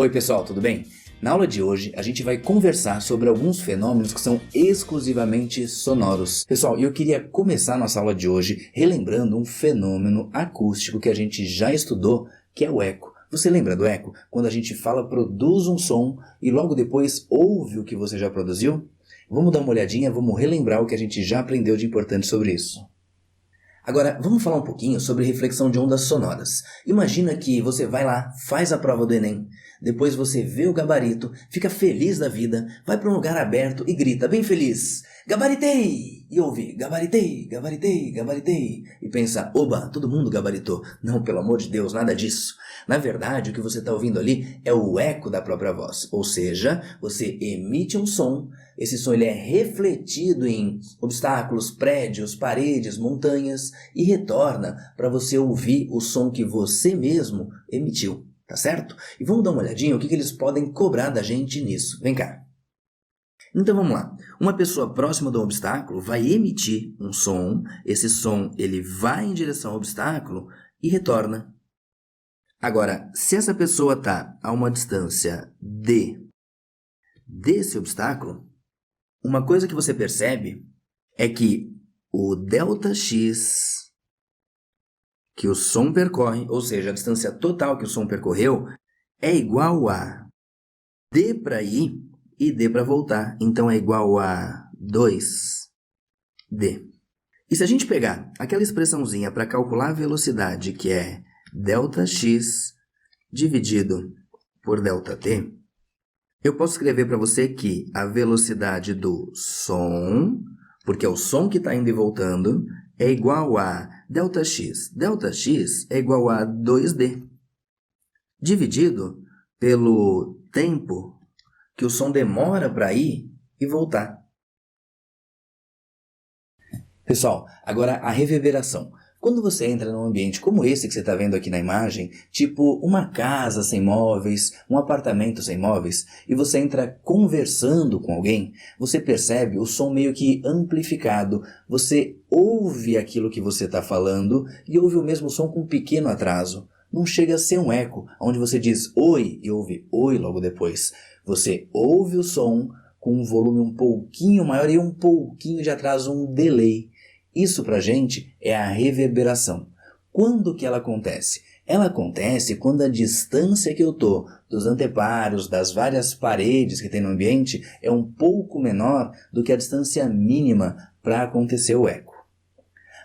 Oi pessoal, tudo bem? Na aula de hoje a gente vai conversar sobre alguns fenômenos que são exclusivamente sonoros. Pessoal, eu queria começar nossa aula de hoje relembrando um fenômeno acústico que a gente já estudou, que é o eco. Você lembra do eco? Quando a gente fala, produz um som e logo depois ouve o que você já produziu? Vamos dar uma olhadinha, vamos relembrar o que a gente já aprendeu de importante sobre isso. Agora, vamos falar um pouquinho sobre reflexão de ondas sonoras. Imagina que você vai lá, faz a prova do Enem, depois você vê o gabarito, fica feliz da vida, vai para um lugar aberto e grita bem feliz: "Gabaritei!" E ouve: "Gabaritei, gabaritei, gabaritei." E pensa: "Oba, todo mundo gabaritou." Não, pelo amor de Deus, nada disso. Na verdade, o que você está ouvindo ali é o eco da própria voz. Ou seja, você emite um som, esse som ele é refletido em obstáculos, prédios, paredes, montanhas e retorna para você ouvir o som que você mesmo emitiu. Tá certo? E vamos dar uma olhadinha o que eles podem cobrar da gente nisso. Vem cá. Então vamos lá. Uma pessoa próxima do obstáculo vai emitir um som. Esse som ele vai em direção ao obstáculo e retorna. Agora, se essa pessoa está a uma distância desse obstáculo, uma coisa que você percebe é que o ΔX que o som percorre, ou seja, a distância total que o som percorreu, é igual a D para ir e D para voltar. Então é igual a 2D. E se a gente pegar aquela expressãozinha para calcular a velocidade, que é ΔX dividido por ΔT, eu posso escrever para você que a velocidade do som, porque é o som que está indo e voltando, é igual a ΔX. ΔX é igual a 2D, dividido pelo tempo que o som demora para ir e voltar. Pessoal, agora a reverberação. Quando você entra num ambiente como esse que você está vendo aqui na imagem, tipo uma casa sem móveis, um apartamento sem móveis, e você entra conversando com alguém, você percebe o som meio que amplificado. Você ouve aquilo que você está falando e ouve o mesmo som com um pequeno atraso. Não chega a ser um eco, onde você diz oi e ouve oi logo depois. Você ouve o som com um volume um pouquinho maior e um pouquinho de atraso, um delay. Isso pra gente é a reverberação. Quando que ela acontece? Ela acontece quando a distância que eu tô dos anteparos, das várias paredes que tem no ambiente, é um pouco menor do que a distância mínima para acontecer o eco.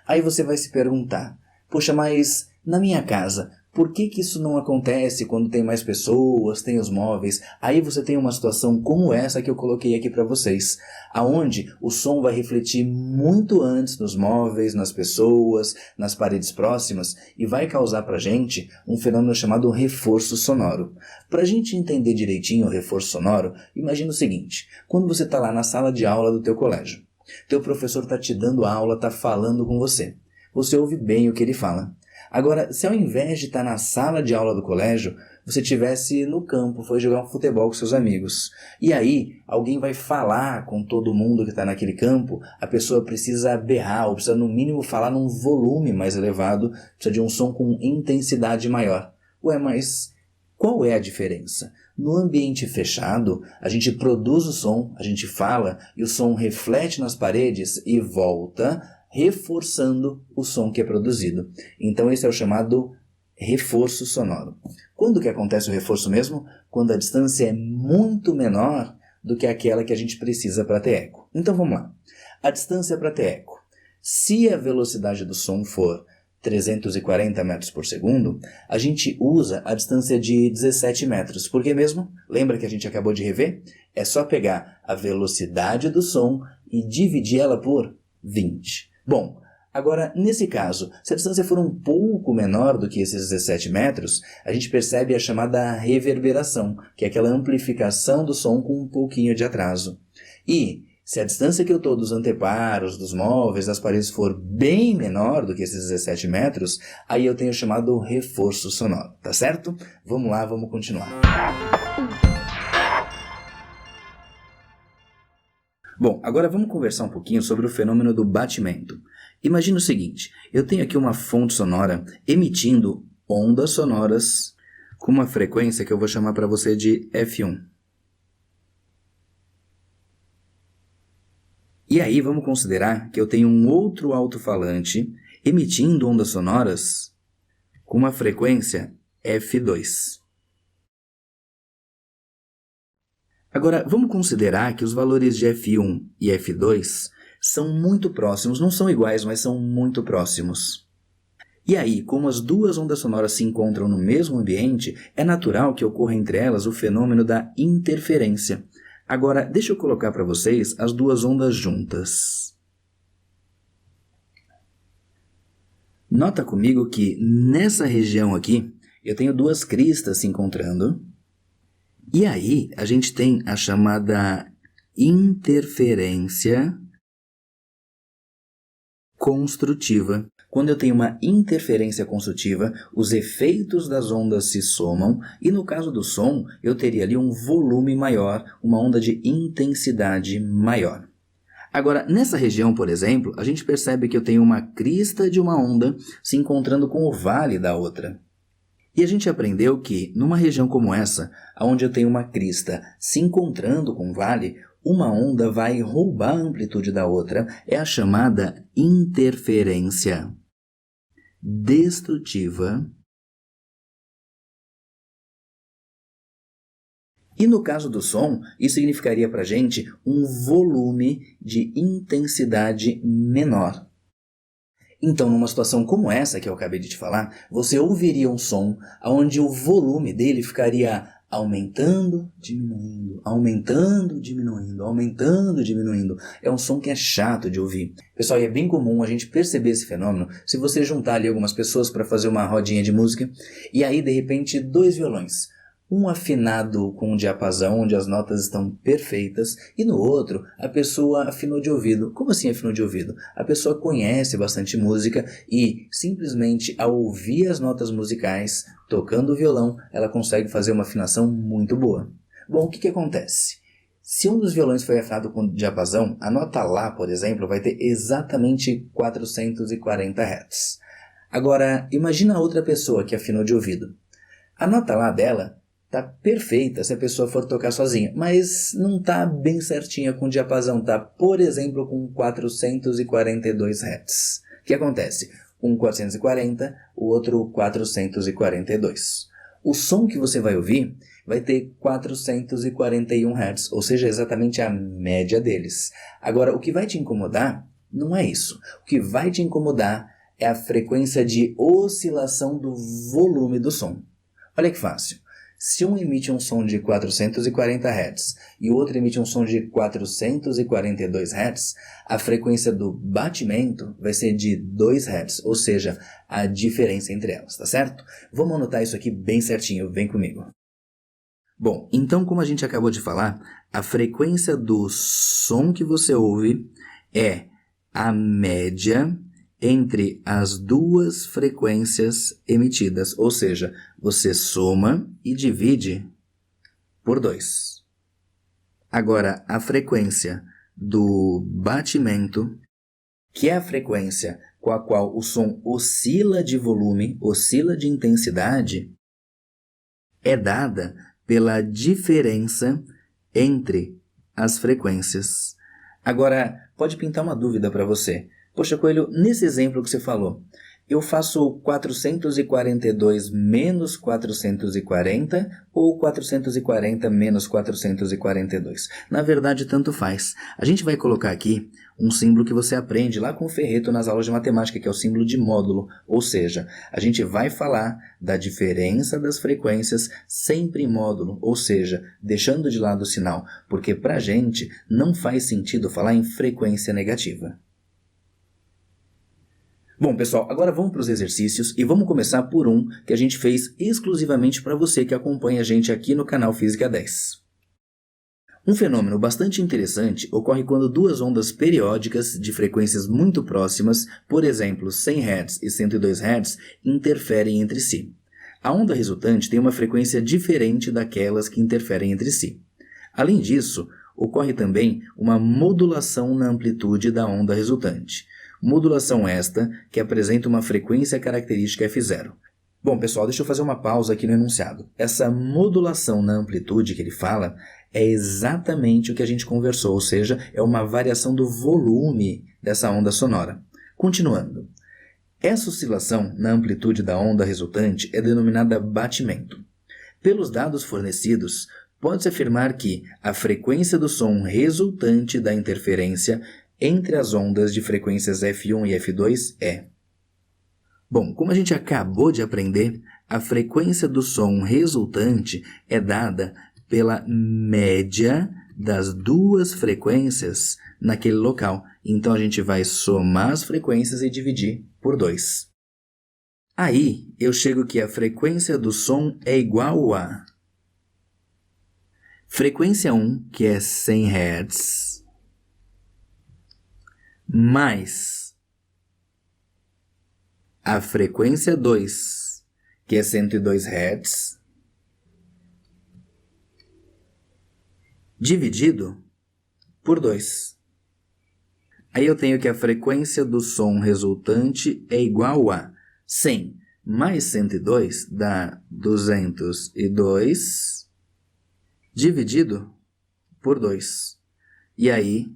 Aí você vai se perguntar, poxa, mas na minha casa, por que isso não acontece quando tem mais pessoas, tem os móveis? Aí você tem uma situação como essa que eu coloquei aqui para vocês, aonde o som vai refletir muito antes nos móveis, nas pessoas, nas paredes próximas e vai causar para a gente um fenômeno chamado reforço sonoro. Para a gente entender direitinho o reforço sonoro, imagina o seguinte: quando você está lá na sala de aula do teu colégio, teu professor está te dando aula, está falando com você. Você ouve bem o que ele fala. Agora, se ao invés de estar na sala de aula do colégio, você estivesse no campo, foi jogar um futebol com seus amigos, e aí alguém vai falar com todo mundo que está naquele campo, a pessoa precisa berrar, ou precisa no mínimo falar num volume mais elevado, precisa de um som com intensidade maior. Ué, mas qual é a diferença? No ambiente fechado, a gente produz o som, a gente fala, e o som reflete nas paredes e volta, reforçando o som que é produzido. Então esse é o chamado reforço sonoro. Quando que acontece o reforço mesmo? Quando a distância é muito menor do que aquela que a gente precisa para ter eco. Então vamos lá. A distância para ter eco. Se a velocidade do som for 340 metros por segundo, a gente usa a distância de 17 metros. Por que mesmo? Lembra que a gente acabou de rever? É só pegar a velocidade do som e dividir ela por 20. Bom, agora, nesse caso, se a distância for um pouco menor do que esses 17 metros, a gente percebe a chamada reverberação, que é aquela amplificação do som com um pouquinho de atraso. E se a distância que eu estou dos anteparos, dos móveis, das paredes for bem menor do que esses 17 metros, aí eu tenho o chamado reforço sonoro, tá certo? Vamos lá, vamos continuar. Bom, agora vamos conversar um pouquinho sobre o fenômeno do batimento. Imagina o seguinte, eu tenho aqui uma fonte sonora emitindo ondas sonoras com uma frequência que eu vou chamar para você de F1. E aí vamos considerar que eu tenho um outro alto-falante emitindo ondas sonoras com uma frequência F2. Agora, vamos considerar que os valores de F1 e F2 são muito próximos, não são iguais, mas são muito próximos. E aí, como as duas ondas sonoras se encontram no mesmo ambiente, é natural que ocorra entre elas o fenômeno da interferência. Agora, deixa eu colocar para vocês as duas ondas juntas. Nota comigo que nessa região aqui, eu tenho duas cristas se encontrando. E aí, a gente tem a chamada interferência construtiva. Quando eu tenho uma interferência construtiva, os efeitos das ondas se somam e no caso do som, eu teria ali um volume maior, uma onda de intensidade maior. Agora, nessa região, por exemplo, a gente percebe que eu tenho uma crista de uma onda se encontrando com o vale da outra. E a gente aprendeu que, numa região como essa, onde eu tenho uma crista se encontrando com um vale, uma onda vai roubar a amplitude da outra, é a chamada interferência destrutiva. E no caso do som, isso significaria para a gente um volume de intensidade menor. Então, numa situação como essa que eu acabei de te falar, você ouviria um som onde o volume dele ficaria aumentando, diminuindo, aumentando, diminuindo, aumentando, diminuindo. É um som que é chato de ouvir. Pessoal, e é bem comum a gente perceber esse fenômeno se você juntar ali algumas pessoas para fazer uma rodinha de música e aí, de repente, dois violões. Um afinado com um diapasão, onde as notas estão perfeitas, e no outro, a pessoa afinou de ouvido. Como assim afinou de ouvido? A pessoa conhece bastante música e, simplesmente, ao ouvir as notas musicais, tocando o violão, ela consegue fazer uma afinação muito boa. Bom, o que acontece? Se um dos violões foi afinado com diapasão, a nota Lá, por exemplo, vai ter exatamente 440 Hz. Agora, imagina a outra pessoa que afinou de ouvido. A nota Lá dela tá perfeita se a pessoa for tocar sozinha, mas não tá bem certinha com o diapasão, tá? Por exemplo, com 442 Hz. O que acontece? Um 440, o outro 442. O som que você vai ouvir vai ter 441 Hz, ou seja, exatamente a média deles. Agora, o que vai te incomodar não é isso. O que vai te incomodar é a frequência de oscilação do volume do som. Olha que fácil. Se um emite um som de 440 Hz e o outro emite um som de 442 Hz, a frequência do batimento vai ser de 2 Hz, ou seja, a diferença entre elas, tá certo? Vamos anotar isso aqui bem certinho, vem comigo. Bom, então como a gente acabou de falar, a frequência do som que você ouve é a média entre as duas frequências emitidas, ou seja, você soma e divide por 2. Agora, a frequência do batimento, que é a frequência com a qual o som oscila de volume, oscila de intensidade, é dada pela diferença entre as frequências. Agora, pode pintar uma dúvida para você. Poxa, Coelho, nesse exemplo que você falou, eu faço 442 menos 440 ou 440 menos 442? Na verdade, tanto faz. A gente vai colocar aqui um símbolo que você aprende lá com o Ferreto nas aulas de matemática, que é o símbolo de módulo. Ou seja, a gente vai falar da diferença das frequências sempre em módulo, ou seja, deixando de lado o sinal, porque para a gente não faz sentido falar em frequência negativa. Bom, pessoal, agora vamos para os exercícios e vamos começar por um que a gente fez exclusivamente para você que acompanha a gente aqui no canal Física 10. Um fenômeno bastante interessante ocorre quando duas ondas periódicas de frequências muito próximas, por exemplo, 100 Hz e 102 Hz, interferem entre si. A onda resultante tem uma frequência diferente daquelas que interferem entre si. Além disso, ocorre também uma modulação na amplitude da onda resultante. Modulação esta que apresenta uma frequência característica F0. Bom, pessoal, deixa eu fazer uma pausa aqui no enunciado. Essa modulação na amplitude que ele fala é exatamente o que a gente conversou, ou seja, é uma variação do volume dessa onda sonora. Continuando. Essa oscilação na amplitude da onda resultante é denominada batimento. Pelos dados fornecidos, pode-se afirmar que a frequência do som resultante da interferência entre as ondas de frequências F1 e F2 é... Bom, como a gente acabou de aprender, a frequência do som resultante é dada pela média das duas frequências naquele local. Então a gente vai somar as frequências e dividir por 2. Aí eu chego que a frequência do som é igual a frequência 1, que é 100 Hz, mais a frequência 2, que é 102 Hz, dividido por 2. Aí eu tenho que a frequência do som resultante é igual a 100 mais 102 dá 202 dividido por 2. E aí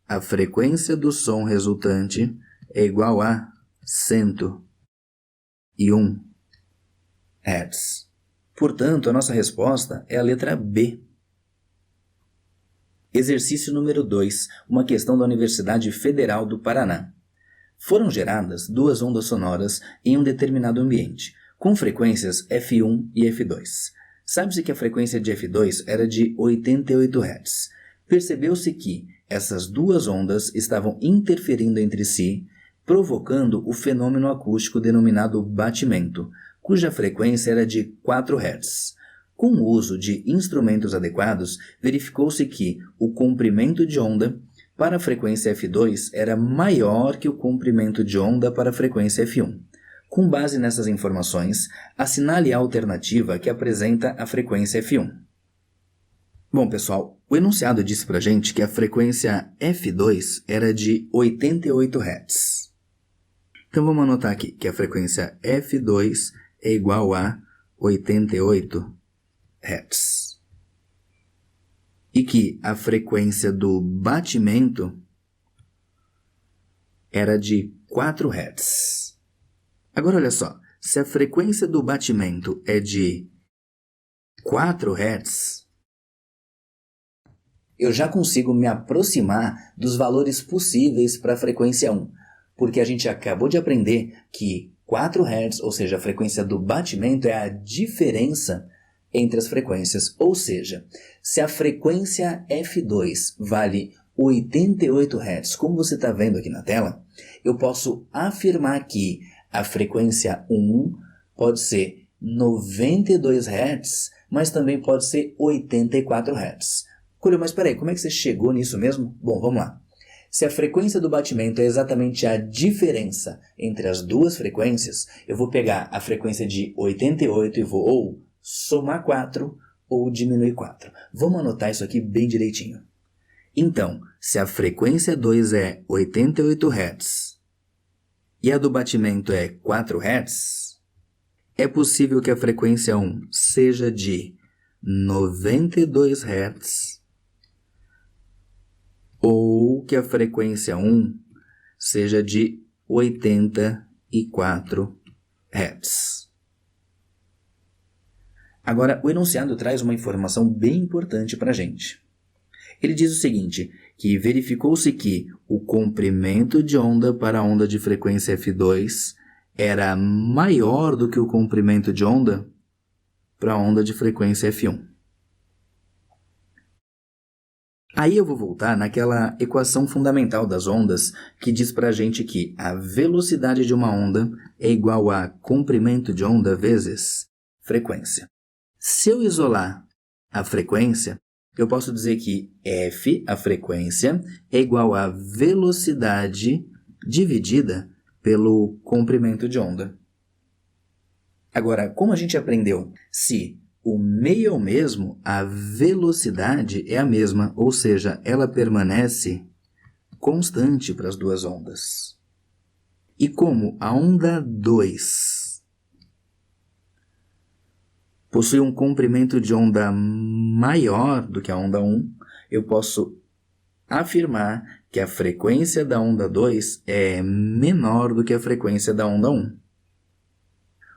a frequência do som resultante é igual a 101 Hz. Portanto, a nossa resposta é a letra B. Exercício número 2, uma questão da Universidade Federal do Paraná. Foram geradas duas ondas sonoras em um determinado ambiente, com frequências F1 e F2. Sabe-se que a frequência de F2 era de 88 Hz. Percebeu-se que essas duas ondas estavam interferindo entre si, provocando o fenômeno acústico denominado batimento, cuja frequência era de 4 Hz. Com o uso de instrumentos adequados, verificou-se que o comprimento de onda para a frequência F2 era maior que o comprimento de onda para a frequência F1. Com base nessas informações, assinale a alternativa que apresenta a frequência F1. Bom, pessoal, o enunciado disse pra gente que a frequência F2 era de 88 Hz. Então vamos anotar aqui que a frequência F2 é igual a 88 Hz. E que a frequência do batimento era de 4 Hz. Agora olha só, se a frequência do batimento é de 4 Hz, eu já consigo me aproximar dos valores possíveis para a frequência 1, porque a gente acabou de aprender que 4 Hz, ou seja, a frequência do batimento, é a diferença entre as frequências. Ou seja, se a frequência F2 vale 88 Hz, como você está vendo aqui na tela, eu posso afirmar que a frequência 1 pode ser 92 Hz, mas também pode ser 84 Hz. Colho, mas peraí, como é que você chegou nisso mesmo? Bom, vamos lá. Se a frequência do batimento é exatamente a diferença entre as duas frequências, eu vou pegar a frequência de 88 e vou ou somar 4 ou diminuir 4. Vamos anotar isso aqui bem direitinho. Então, se a frequência 2 é 88 Hz e a do batimento é 4 Hz, é possível que a frequência 1 seja de 92 Hz ou que a frequência 1 seja de 84 Hz. Agora, o enunciado traz uma informação bem importante para a gente. Ele diz o seguinte, que verificou-se que o comprimento de onda para a onda de frequência F2 era maior do que o comprimento de onda para a onda de frequência F1. Aí eu vou voltar naquela equação fundamental das ondas que diz pra gente que a velocidade de uma onda é igual a comprimento de onda vezes frequência. Se eu isolar a frequência, eu posso dizer que F, a frequência, é igual a velocidade dividida pelo comprimento de onda. Agora, como a gente aprendeu, se o meio é o mesmo, a velocidade é a mesma, ou seja, ela permanece constante para as duas ondas. E como a onda 2 possui um comprimento de onda maior do que a onda 1, eu posso afirmar que a frequência da onda 2 é menor do que a frequência da onda 1.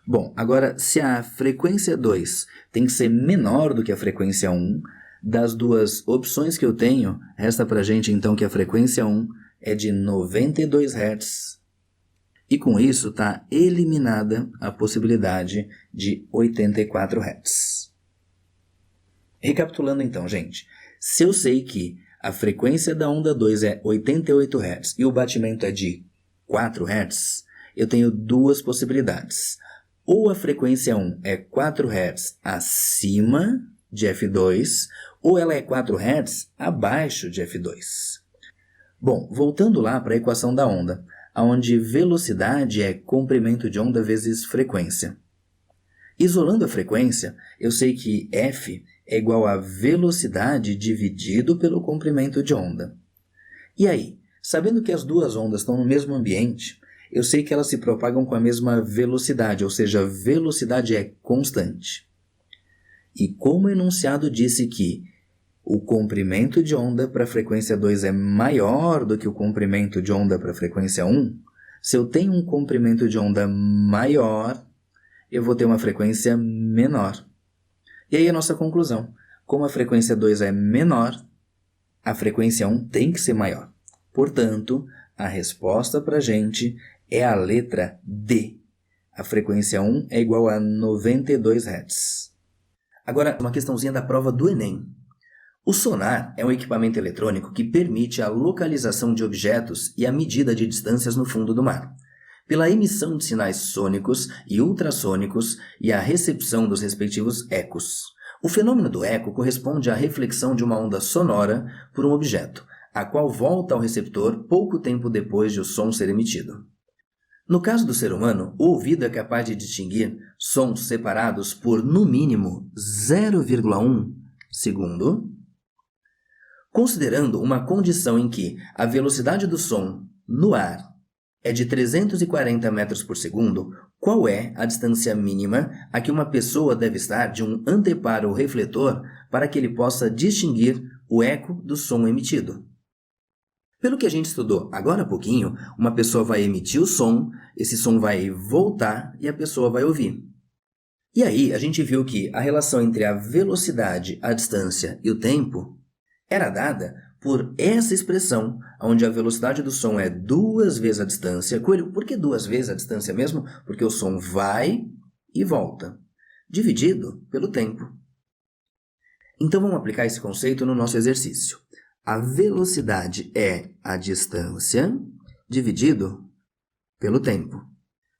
Bom, agora, se a frequência 2 tem que ser menor do que a frequência 1, das duas opções que eu tenho, resta para a gente então que a frequência 1 é de 92 Hz. E com isso está eliminada a possibilidade de 84 Hz. Recapitulando então, gente, se eu sei que a frequência da onda 2 é 88 Hz e o batimento é de 4 Hz, eu tenho duas possibilidades. Ou a frequência 1 é 4 Hz acima de F2, ou ela é 4 Hz abaixo de F2. Bom, voltando lá para a equação da onda, onde velocidade é comprimento de onda vezes frequência. Isolando a frequência, eu sei que F é igual a velocidade dividido pelo comprimento de onda. E aí, sabendo que as duas ondas estão no mesmo ambiente, eu sei que elas se propagam com a mesma velocidade, ou seja, a velocidade é constante. E como o enunciado disse que o comprimento de onda para a frequência 2 é maior do que o comprimento de onda para a frequência 1, se eu tenho um comprimento de onda maior, eu vou ter uma frequência menor. E aí a nossa conclusão, como a frequência 2 é menor, a frequência 1 tem que ser maior. Portanto, a resposta para a gente é a letra D. A frequência 1 é igual a 92 Hz. Agora, uma questãozinha da prova do Enem. O sonar é um equipamento eletrônico que permite a localização de objetos e a medida de distâncias no fundo do mar, pela emissão de sinais sônicos e ultrassônicos e a recepção dos respectivos ecos. O fenômeno do eco corresponde à reflexão de uma onda sonora por um objeto, a qual volta ao receptor pouco tempo depois de o som ser emitido. No caso do ser humano, o ouvido é capaz de distinguir sons separados por, no mínimo, 0,1 segundo. Considerando uma condição em que a velocidade do som no ar é de 340 metros por segundo, qual é a distância mínima a que uma pessoa deve estar de um anteparo refletor para que ele possa distinguir o eco do som emitido? Pelo que a gente estudou agora há pouquinho, uma pessoa vai emitir o som, esse som vai voltar e a pessoa vai ouvir. E aí a gente viu que a relação entre a velocidade, a distância e o tempo era dada por essa expressão, onde a velocidade do som é 2 vezes a distância. Coelho, por que 2 vezes a distância mesmo? Porque o som vai e volta, dividido pelo tempo. Então vamos aplicar esse conceito no nosso exercício. A velocidade é a distância dividido pelo tempo.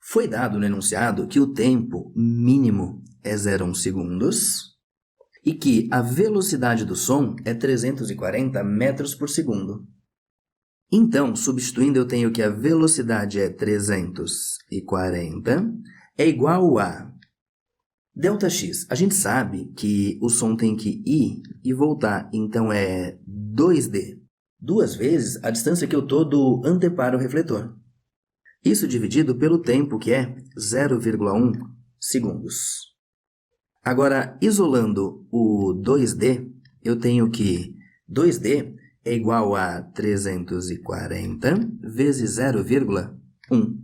Foi dado no enunciado que o tempo mínimo é 0,1 segundos e que a velocidade do som é 340 metros por segundo. Então, substituindo, eu tenho que a velocidade é 340 é igual a ΔX. A gente sabe que o som tem que ir e voltar, então é 2D. 2 vezes a distância que eu estou do anteparo refletor. Isso dividido pelo tempo, que é 0,1 segundos. Agora, isolando o 2D, eu tenho que 2D é igual a 340 vezes 0,1.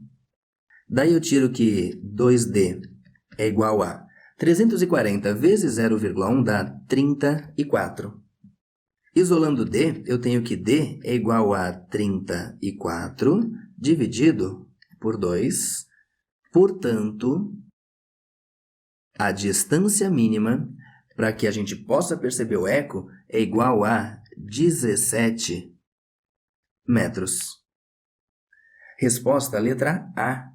Daí eu tiro que 2D é igual a 340 vezes 0,1 dá 34. Isolando D, eu tenho que D é igual a 34 dividido por 2. Portanto, a distância mínima para que a gente possa perceber o eco é igual a 17 metros. Resposta letra A.